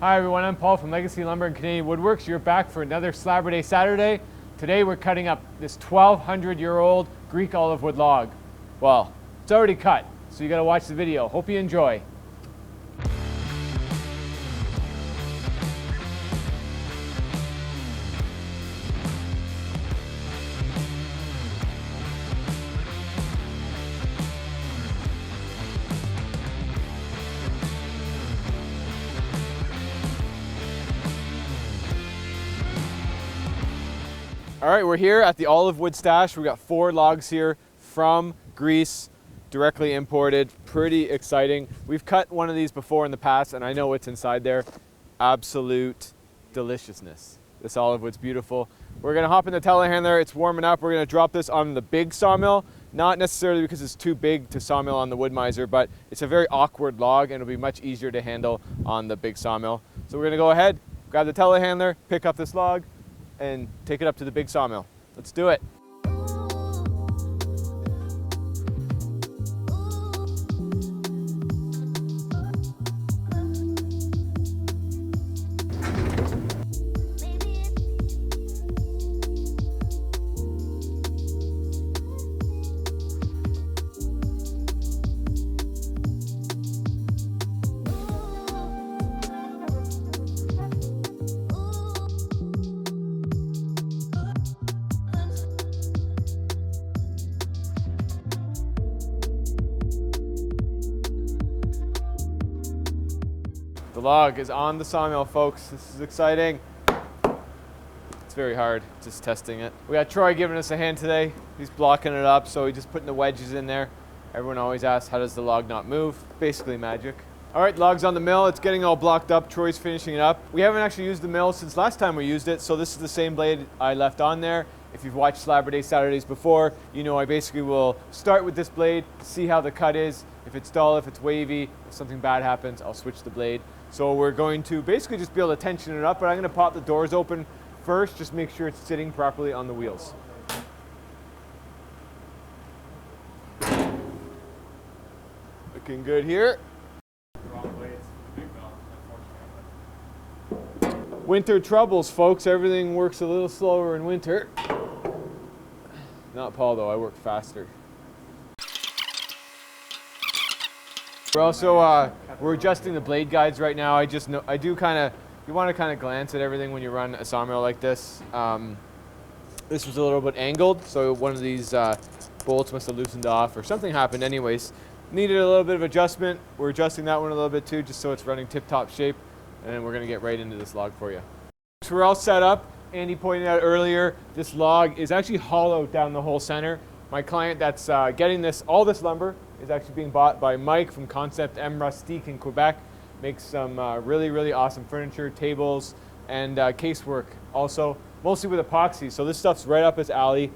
Hi everyone, I'm Paul from Legacy Lumber and Canadian Woodworks. You're back for another Slaburday Saturday. Today we're cutting up this 1,200-year-old Greek olive wood log. Well, it's already cut, so you gotta watch the video. Hope you enjoy. All right, we're here at the olive wood stash. We've got 4 logs here from Greece, directly imported. Pretty exciting. We've cut one of these before in the past, and I know what's inside there. Absolute deliciousness. This olive wood's beautiful. We're gonna hop in the telehandler. It's warming up. We're gonna drop this on the big sawmill, not necessarily because it's too big to sawmill on the wood miser, but it's a very awkward log, and it'll be much easier to handle on the big sawmill. So we're gonna go ahead, grab the telehandler, pick up this log, and take it up to the big sawmill. Let's do it. The log is on the sawmill, folks. This is exciting. It's very hard, just testing it. We got Troy giving us a hand today. He's blocking it up, so he's just putting the wedges in there. Everyone always asks, how does the log not move? Basically magic. All right, log's on the mill. It's getting all blocked up. Troy's finishing it up. We haven't actually used the mill since last time we used it, so this is the same blade I left on there. If you've watched Slaburday Saturdays before, you know I basically will start with this blade, see how the cut is. If it's dull, if it's wavy, if something bad happens, I'll switch the blade. So we're going to basically just be able to tension it up, but I'm going to pop the doors open first, just make sure it's sitting properly on the wheels. Looking good here. Winter troubles, folks. Everything works a little slower in winter. Not Paul though, I work faster. We're also we're adjusting the blade guides right now. I just know you want to kind of glance at everything when you run a sawmill like this. This was a little bit angled, so one of these bolts must have loosened off or something happened. Anyways, needed a little bit of adjustment. We're adjusting that one a little bit too, just so it's running tip-top shape. And then we're going to get right into this log for you. So we're all set up. Andy pointed out earlier, this log is actually hollow down the whole center. My client that's getting all this lumber is actually being bought by Mike from Concept M Rustique in Quebec. Makes some really, really awesome furniture, tables, and casework also, mostly with epoxy. So this stuff's right up his alley.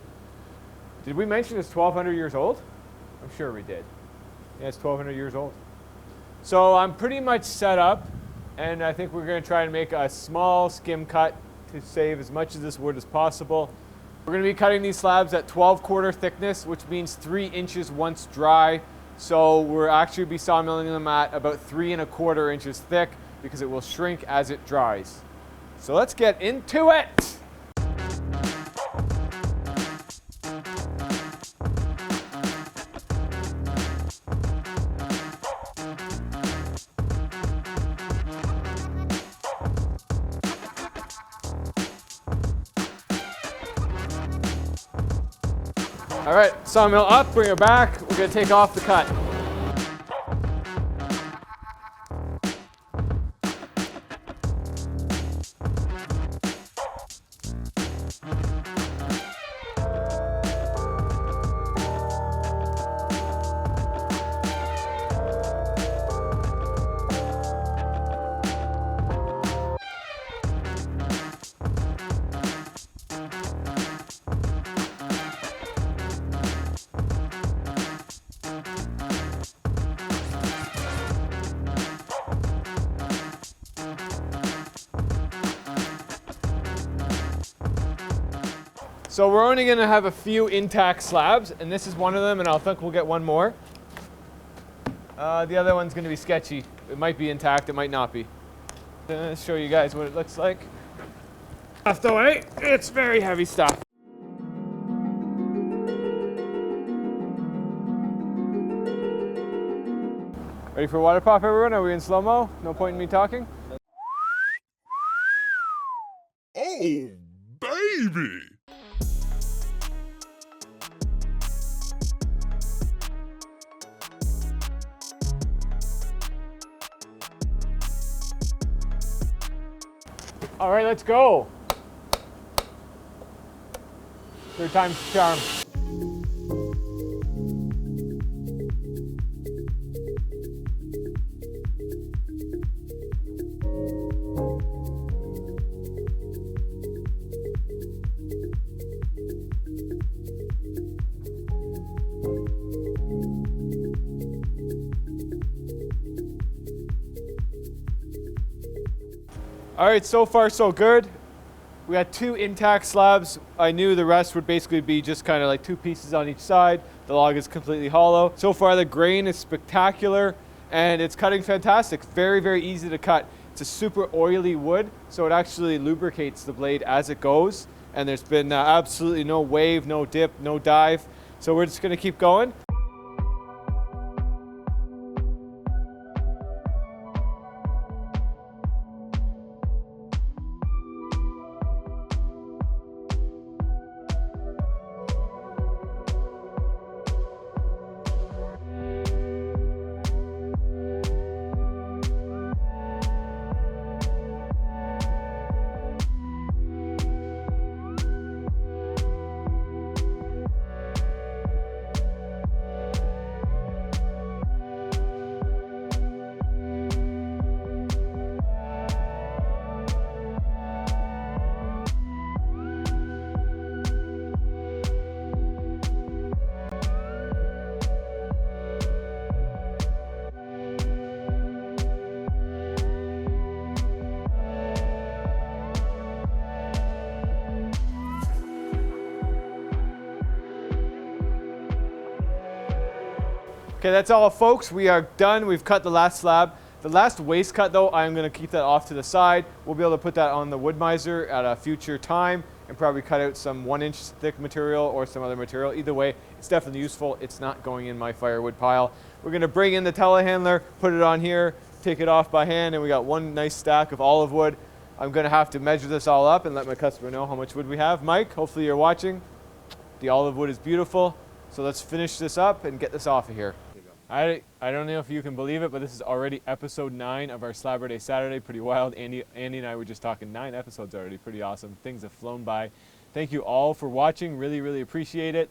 Did we mention it's 1,200 years old? I'm sure we did. Yeah, it's 1,200 years old. So I'm pretty much set up, and I think we're going to try and make a small skim cut to save as much of this wood as possible. We're going to be cutting these slabs at 12-quarter thickness, which means 3 inches once dry. So we're actually be sawmilling them at about 3 1/4 inches thick because it will shrink as it dries. So let's get into it. All right, sawmill up, bring her back. We're gonna take off the cut. So we're only going to have a few intact slabs, and this is one of them, and I think we'll get one more. The other one's going to be sketchy. It might be intact, it might not be. Show you guys what it looks like. Stuff the way, it's very heavy stuff. Ready for water pop, everyone? Are we in slow-mo? No point in me talking? Oh, baby! All right, let's go. Third time's the charm. All right, so far so good. We got 2 intact slabs. I knew the rest would basically be just kind of like 2 pieces on each side. The log is completely hollow. So far the grain is spectacular and it's cutting fantastic. Very, very easy to cut. It's a super oily wood, so it actually lubricates the blade as it goes. And there's been absolutely no wave, no dip, no dive. So we're just gonna keep going. Okay, that's all folks. We are done. We've cut the last slab. The last waste cut though, I'm gonna keep that off to the side. We'll be able to put that on the wood miser at a future time and probably cut out some 1-inch thick material or some other material. Either way, it's definitely useful. It's not going in my firewood pile. We're gonna bring in the telehandler, put it on here, take it off by hand, and we got one nice stack of olive wood. I'm gonna have to measure this all up and let my customer know how much wood we have. Mike, hopefully you're watching. The olive wood is beautiful. So let's finish this up and get this off of here. I don't know if you can believe it, but this is already episode 9 of our Slaburday Saturday. Pretty wild. Andy and I were just talking 9 episodes already. Pretty awesome. Things have flown by. Thank you all for watching. Really, really appreciate it.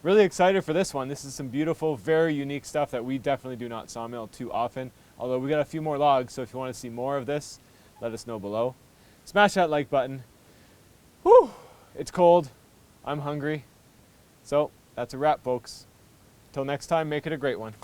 Really excited for this one. This is some beautiful, very unique stuff that we definitely do not sawmill too often. Although we got a few more logs, so if you want to see more of this, let us know below. Smash that like button. Whew! It's cold. I'm hungry. So that's a wrap, folks. Till next time, make it a great one.